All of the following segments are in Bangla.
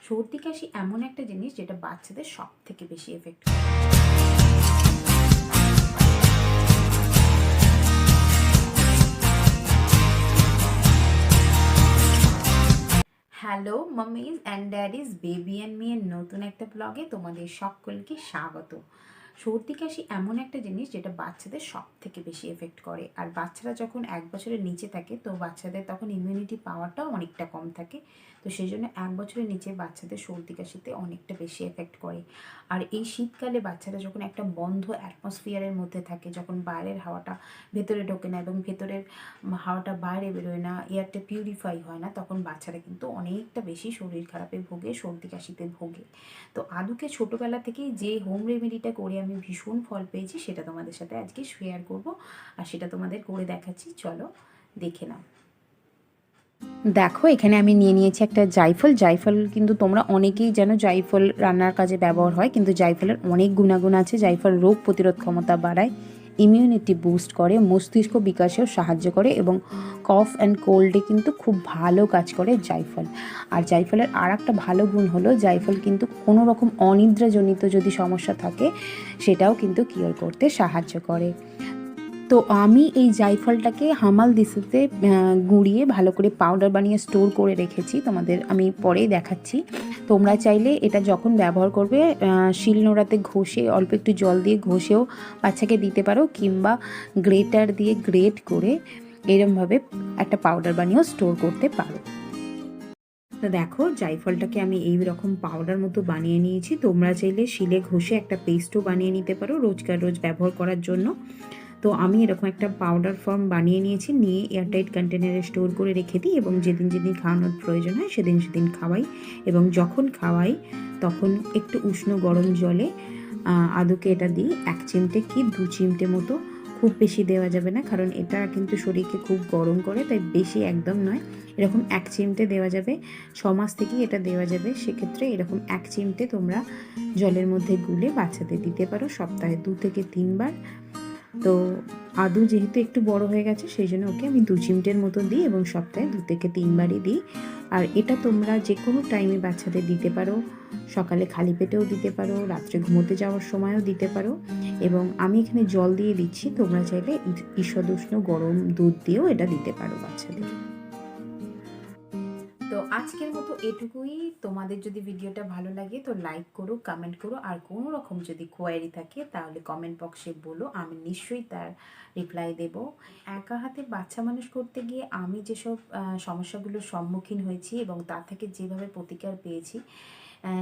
সর্দি কাশি এমন একটা জিনিস যেটা বাচ্চাদের সব থেকে বেশি এফেক্ট করে। Hello মামিজ and ড্যাডিজ, baby and me এর নতুন একটা ব্লগে তোমাদের সকলকে স্বাগত। সর্দি কাশি এমন একটা জিনিস যেটা বাচ্চাদের সব থেকে বেশি এফেক্ট করে। আর বাচ্চারা যখন 1 বছরের নিচে থাকে তো বাচ্চাদের তখন ইমিউনিটি পাওয়ারটাও অনেকটা কম থাকে। তো সেই জন্য 1 বছরের নিচে বাচ্চাদের সর্দি কাশিতে অনেকটা বেশি এফেক্ট করে। আর এই শীতকালে বাচ্চারা যখন একটা বন্ধ অ্যাটমসফিয়ারের মধ্যে থাকে, যখন বাইরের হাওয়াটা ভেতরে ঢোকে না এবং ভেতরের হাওয়াটা বাইরে বেরোয় না, এয়ারটা পিউরিফাই হয় না, তখন বাচ্চারা কিন্তু অনেকটা বেশি শরীর খারাপে ভোগে, সর্দি কাশিতে ভোগে। তো আদুকে ছোটোবেলা থেকেই যে হোম রেমেডিটা করে আমি ভীষণ ফল পেয়েছি সেটা তোমাদের সাথে আজকে শেয়ার করব, আর সেটা তোমাদের করে দেখাচ্ছি। চলো দেখে নাও। দেখো, এখানে আমি নিয়ে নিয়েছি একটা জাইফল। জাইফল কিন্তু তোমরা অনেকেই জানো জাইফল রান্নার কাজে ব্যবহার হয়, কিন্তু জাইফলের অনেক গুণাগুণ আছে। জাইফল রোগ প্রতিরোধ ক্ষমতা বাড়ায়, ইমিউনিটি বুস্ট করে, মস্তিষ্ক বিকাশেও সাহায্য করে এবং কফ অ্যান্ড কোল্ডে কিন্তু খুব ভালো কাজ করে জাইফল। আর জাইফলের আর একটা ভালো গুণ হলো জাইফল কিন্তু কোনো রকম অনিদ্রাজনিত যদি সমস্যা থাকে সেটাও কিন্তু কিওর করতে সাহায্য করে। তো আমি এই জাইফলটাকে হামাল দিস্তাতে গুঁড়িয়ে ভালো করে পাউডার বানিয়ে স্টোর করে রেখেছি, তোমাদের আমি পরেই দেখাচ্ছি। তোমরা চাইলে এটা যখন ব্যবহার করবে শিলনোড়াতে ঘষে অল্প একটু জল দিয়ে ঘষেও বাচ্চাকে দিতে পারো, কিংবা গ্রেটার দিয়ে গ্রেট করে এরমভাবে একটা পাউডার বানিয়েও স্টোর করতে পারো। তো দেখো, জাইফলটাকে আমি এই রকম পাউডার মতো বানিয়ে নিয়েছি। তোমরা চাইলে শিলে ঘষে একটা পেস্টও বানিয়ে নিতে পারো রোজকার রোজ ব্যবহার করার জন্য। তো আমি এরকম একটা পাউডার ফর্ম বানিয়ে নিয়েছি, নিয়ে এয়ারটাইট কন্টেনারে স্টোর করে রেখে দিই এবং যেদিন যেদিন খাওয়ানোর প্রয়োজন হয় সেদিন সেদিন খাওয়াই। এবং যখন খাওয়াই তখন একটু উষ্ণ গরম জলে আদুকে এটা দিই। 1 চিমটে কি 2 চিমটে মতো, খুব বেশি দেওয়া যাবে না, কারণ এটা কিন্তু শরীরকে খুব গরম করে, তাই বেশি একদম নয়। এরকম 1 চিমটে দেওয়া যাবে, 6 মাস থেকেই এটা দেওয়া যাবে। সেক্ষেত্রে এরকম 1 চিমটে তোমরা জলের মধ্যে গুলে বাচ্চাদের দিতে পারো সপ্তাহে 2 থেকে 3 বার। তো আদু যেহেতু একটু বড় হয়ে গেছে সেই জন্য ওকে আমি 2 চিমটের মতো দিই এবং সপ্তাহে 2 থেকে 3 বারই দিই। আর এটা তোমরা যে কোনো টাইমে বাচ্চাদের দিতে পারো, সকালে খালি পেটেও দিতে পারো, রাত্রে ঘুমোতে যাওয়ার সময়ও দিতে পারো। এবং আমি এখানে জল দিয়ে দিচ্ছি, তোমরা চাইলে ঈষদুষ্ণ গরম দুধ দিয়েও এটা দিতে পারো বাচ্চাদের। তো আজকের মতো এটুকুই। তোমাদের যদি ভিডিওটা ভালো লাগে তো লাইক করো, কমেন্ট করো, আর কোনো রকম যদি কোয়ারি থাকে তাহলে কমেন্ট বক্সে বলো, আমি নিশ্চয়ই তার রিপ্লাই দেব। একা হাতে বাচ্চা মানুষ করতে গিয়ে আমি যেসব সমস্যাগুলোর সম্মুখীন হয়েছি এবং তা থেকে যেভাবে প্রতিকার পেয়েছি,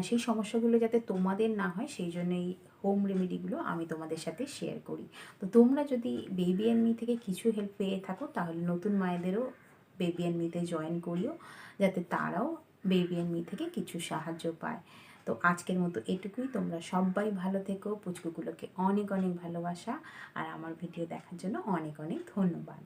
সেই সমস্যাগুলো যাতে তোমাদের না হয় সেই জন্যই হোম রেমেডিগুলো আমি তোমাদের সাথে শেয়ার করি। তো তোমরা যদি বেবি অ্যান্ড মি থেকে কিছু হেল্প পেয়ে থাকো তাহলে নতুন মায়েদেরও বেবি অ্যান্ড মিতে জয়েন করিও, যাতে তারাও বেবি অ্যান্ড মি থেকে কিছু সাহায্য পায়। তো আজকের মতো এটুকুই। তোমরা সবাই ভালো থেকো, পুচকুগুলোকে অনেক অনেক ভালোবাসা, আর আমার ভিডিও দেখার জন্য অনেক অনেক ধন্যবাদ।